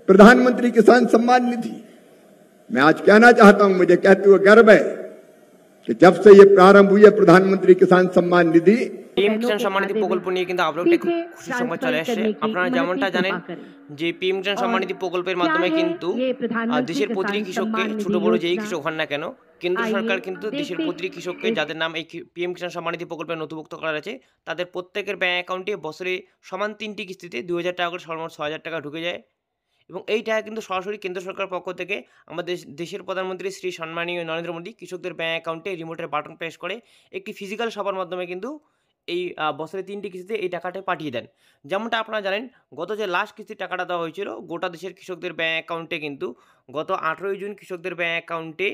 प्रधानमंत्री किसान सम्मान निधि, मैं आज कहना चाहता हूं, मुझे कहते हुए गर्व है कि जब से ये प्रारंभ हुई है प्रधानमंत्री किसान सम्मान निधि, পিএম কিষাণ সম্মান নিধি প্রকল্প নিয়ে কিন্তু আবারও একটা খুশি সংবাদ চলে আসছে। আপনারা যেমনটা জানেন যে পিএম কিষাণ সম্মান নিধি প্রকল্পের মাধ্যমে কিন্তু দেশের প্রতিটি কৃষককে ছোট বড় যেই কৃষক হন না কেন, কেন্দ্র সরকার কিন্তু দেশের প্রতিটি কৃষককে যাদের নাম এই পিএম কিষাণ সম্মান নিধি প্রকল্পে নথিভুক্ত করা আছে তাদের প্রত্যেকের ব্যাংক অ্যাকাউন্টে বছরে সমান 3টি কিস্তিতে 2000 টাকা করে সর্বমোট 6000 টাকা ঢুকে যায় এবং এই টাকা কিন্তু সরাসরি কেন্দ্র সরকারের পক্ষ থেকে আমাদের দেশের প্রধানমন্ত্রী শ্রী সম্মানীয় নরেন্দ্র মোদী কৃষকদের ব্যাংক অ্যাকাউন্টে রিমোটের বাটন প্রেস করে একটি ফিজিক্যাল সভার মাধ্যমে কিন্তু এই বছরে 3টি কিস্তিতে এই টাকাটা পাঠিয়ে দেন। যেমনটা আপনারা জানেন গত যে লাস্ট কিস্তির টাকাটা দেওয়া হয়েছিল গোটা দেশের কৃষকদের ব্যাংক অ্যাকাউন্টে কিন্তু গত 18ই জুন কৃষকদের ব্যাংক অ্যাকাউন্টে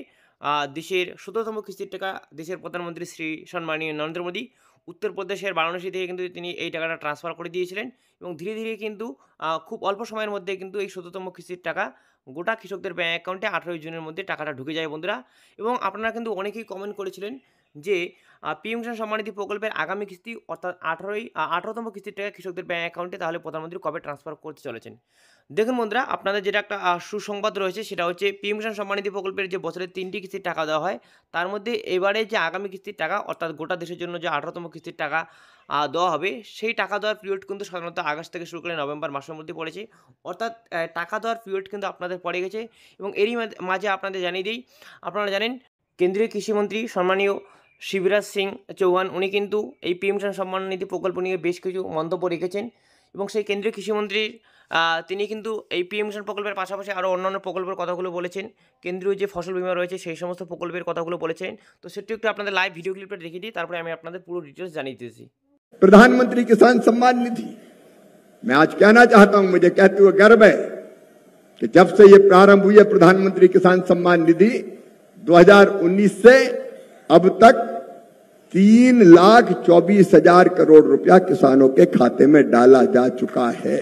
দেশের 17তম কিস্তির টাকা দেশের প্রধানমন্ত্রী শ্রী সম্মানীয় নরেন্দ্র মোদী উত্তরপ্রদেশের বারাণসী থেকে কিন্তু তিনি এই টাকাটা ট্রান্সফার করে দিয়েছিলেন এবং ধীরে ধীরে কিন্তু খুব অল্প সময়ের মধ্যে কিন্তু এই 17তম কিস্তির টাকা গোটা কৃষকদের ব্যাংক অ্যাকাউন্টে 18ই জুনের মধ্যে টাকাটা ঢুকে যায় বন্ধুরা। এবং আপনারা কিন্তু অনেকেই কমেন্ট করেছিলেন যে পিএম কিষাণ সম্মান নিধি প্রকল্পের আগামী কিস্তি অর্থাৎ 18তম কিস্তির টাকা কৃষকদের ব্যাংক অ্যাকাউন্টে তাহলে প্রধানমন্ত্রী কবে ট্রান্সফার করতে চলেছেন। দেখুন বন্ধুরা, আপনাদের যেটা একটা সুসংবাদ রয়েছে সেটা হচ্ছে পিএম কিষাণ সম্মান নিধি প্রকল্পের যে বছরে 3টি কিস্তির টাকা দেওয়া হয় তার মধ্যে এবারে যে আগামী কিস্তির টাকা অর্থাৎ গোটা দেশের জন্য যে 18তম কিস্তির টাকা দেওয়া হবে সেই টাকা দেওয়ার পিরিয়ড কিন্তু সাধারণত আগস্ট থেকে শুরু করে নভেম্বর মাসের মধ্যে পড়েছে, অর্থাৎ টাকা দেওয়ার পিরিয়ড কিন্তু আপনাদের পড়ে গেছে। এবং এরই মাঝে আপনাদের জানিয়ে দিই, আপনারা জানেন কেন্দ্রীয় কৃষিমন্ত্রী সম্মানীয় শিবরাজ সিং চৌহান উনি কিন্তু এই পিএম কিষাণ সম্মান নিধি প্রকল্প নিয়ে বেশ কিছু মন্তব্য রেখেছেন এবং সেই কেন্দ্রীয় কৃষিমন্ত্রীর তিনি কিন্তু এই পিএম কিষাণ প্রকল্পের পাশাপাশি আরও অন্যান্য প্রকল্পের কথাগুলো বলেছেন, কেন্দ্রীয় যে ফসল বীমা রয়েছে সেই সমস্ত প্রকল্পের কথাগুলো বলেছেন। তো সেটা একটু আপনাদের লাইভ ভিডিও ক্লিপটা দেখিয়ে দিই, তারপরে আমি আপনাদের পুরো ডিটেলস জানিয়ে দিয়েছি। प्रधानमंत्री किसान सम्मान निधि, मैं आज कहना चाहता हूं, मुझे कहते हुए गर्व है कि जब से ये प्रारंभ हुई है प्रधानमंत्री किसान सम्मान निधि 2019 से अब तक 3,24,000 करोड़ रुपया किसानों के खाते में डाला जा चुका है।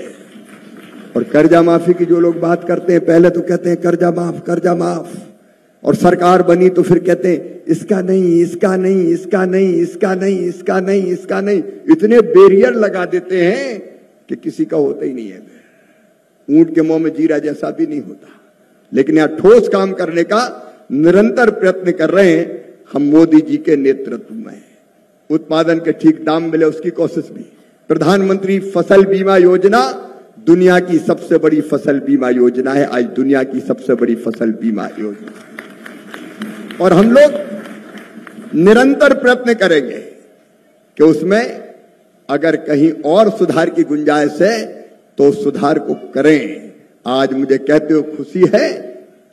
और कर्जा माफी की जो लोग बात करते हैं, पहले तो कहते हैं कर्जा माफ, और सरकार बनी तो फिर कहते हैं इसका नहीं, इसका नहीं, इसका नहीं, इसका नहीं, इसका नहीं, इसका नहीं, इतने बैरियर लगा देते हैं कि किसी का होता ही नहीं है। ऊंट के मुंह में जीरा जैसा भी नहीं होता। लेकिन यहां ठोस काम करने का निरंतर प्रयत्न कर रहे हैं हम मोदी जी के नेतृत्व में। उत्पादन के ठीक दाम मिले उसकी कोशिश भी। प्रधानमंत्री फसल बीमा योजना दुनिया की सबसे बड़ी फसल बीमा योजना है, आज दुनिया की सबसे बड़ी फसल बीमा योजना। और हम लोग निरंतर प्रयत्न करेंगे कि उसमें अगर कहीं और सुधार की गुंजाइश है तो सुधार को करें। आज मुझे कहते हुए खुशी है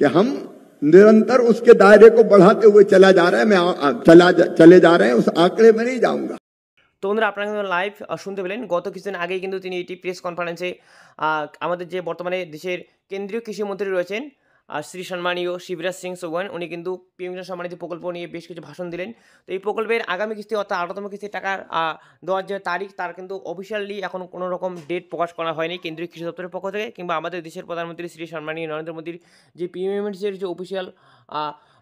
कि हम निरंतर उसके दायरे को बढ़ाते हुए चले जा रहे हैं, उस आंकड़े में नहीं जाऊंगा। তো বন্ধুরা, আপনারা কিন্তু লাইভ শুনতে পেলেন, গত কিছুদিন আগেই কিন্তু তিনি এটি প্রেস কনফারেন্সে আমাদের যে বর্তমানে দেশের কেন্দ্রীয় কৃষিমন্ত্রী রয়েছেন শ্রী সম্মানীয় শিবরাজ সিং চৌহান উনি কিন্তু পিএম কিষাণ সম্মান নিধি প্রকল্প নিয়ে বেশ কিছু ভাষণ দিলেন। তো এই প্রকল্পের আগামী কিস্তি অর্থাৎ 18তম কিস্তির টাকার দেওয়ার যে তারিখ তার কিন্তু অফিসিয়ালি এখন কোনো রকম ডেট প্রকাশ করা হয়নি কেন্দ্রীয় কৃষি দপ্তরের পক্ষ থেকে কিংবা আমাদের দেশের প্রধানমন্ত্রী শ্রী সম্মানীয় নরেন্দ্র মোদীর যে পিএমএমএসের যে অফিসিয়াল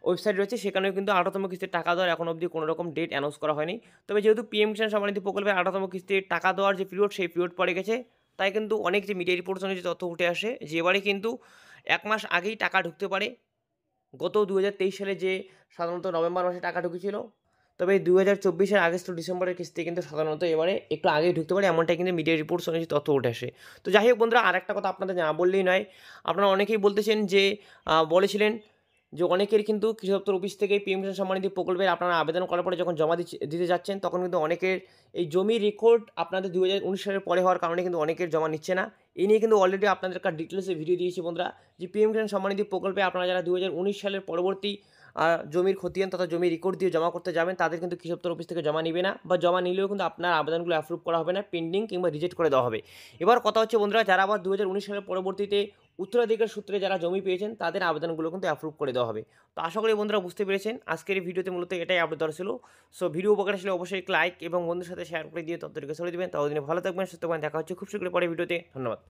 ওয়েবসাইট রয়েছে সেখানেও কিন্তু 18তম কিস্তির টাকা দেওয়ার এখন অবধি কোনো রকম ডেট অ্যানাউন্স করা হয়নি। তবে যেহেতু পিএম কিষাণ সম্মান নিধি প্রকল্পের 18তম কিস্তির টাকা দেওয়ার যে পিরিয়ড সেই পিরিয়ড পড়ে গেছে, তাই কিন্তু অনেক যে মিডিয়া রিপোর্টস অনুযায়ী তথ্য উঠে আসে যে এবারে কিন্তু 1 মাস আগেই টাকা ঢুকতে পারে। গত 2023 সালে যে সাধারণত নভেম্বর মাসে টাকা ঢুকেছিল, তবে 2024-এর আগস্ট টু ডিসেম্বরের কিস্তি কিন্তু সাধারণত এবারে একটু আগেই ঢুকতে পারে, এমনটাই কিন্তু মিডিয়া রিপোর্টস অনুযায়ী তথ্য উঠে আসে। তো যাই হোক বন্ধুরা, আরেকটা কথা আপনাদের না বললেই নয়, আপনারা অনেকেই বলতেছেন যে বলেছিলেন যে অনেকের কিন্তু কৃষি দপ্তর অফিস থেকে পিএম কিষাণ সম্মান নিধি প্রকল্পের আপনারা আবেদন করার পরে যখন জমা দিতে যাচ্ছেন তখন কিন্তু অনেকের এই জমির রেকর্ড আপনাদের 2019 সালের পরে হওয়ার কারণে কিন্তু অনেকের জমা নিচ্ছে না। এই নিয়ে কিন্তু অলরেডি আপনাদের একটা ডিটেলসে ভিডিও দিয়েছি বন্ধুরা, যে পিএম কিষাণ সম্মান নিধি প্রকল্পে আপনারা যারা 2019 সালের পরবর্তী জমির খতিয়ান তথা জমির রেকর্ড দিয়ে জমা করতে যাবেন তাদের কিন্তু কৃষি দপ্তর অফিস থেকে জমা নিবে না, বা জমা নিলেও কিন্তু আপনার আবেদনগুলো অ্যাপ্রুভ করা হবে না, পেন্ডিং কিংবা রিজেক্ট করে দেওয়া হবে। এবার কথা হচ্ছে বন্ধুরা, যারা আবার 2019 সালের পরবর্তীতে উত্তরাধিকার সূত্রে যারা জমি পেয়েছেন তাদের আবেদনগুলো কিন্তু অ্যাপ্রুভ করে দেওয়া হবে। তো আশা করি বন্ধুরা বুঝতে পেরেছেন, আজকের এই ভিডিওতে মূলত এটাই আপডেট দেওয়ার ছিল। সো ভিডিও উপকার আসলে অবশ্যই লাইক এবং বন্ধুদের সাথে শেয়ার করে দিয়ে তথ্যটিকে ছড়িয়ে দেবেন। ততদিনে ভালো থাকবেন, সুস্থ থাকবেন, দেখা হচ্ছে খুব শীঘ্রই পরে ভিডিওতে। ধন্যবাদ।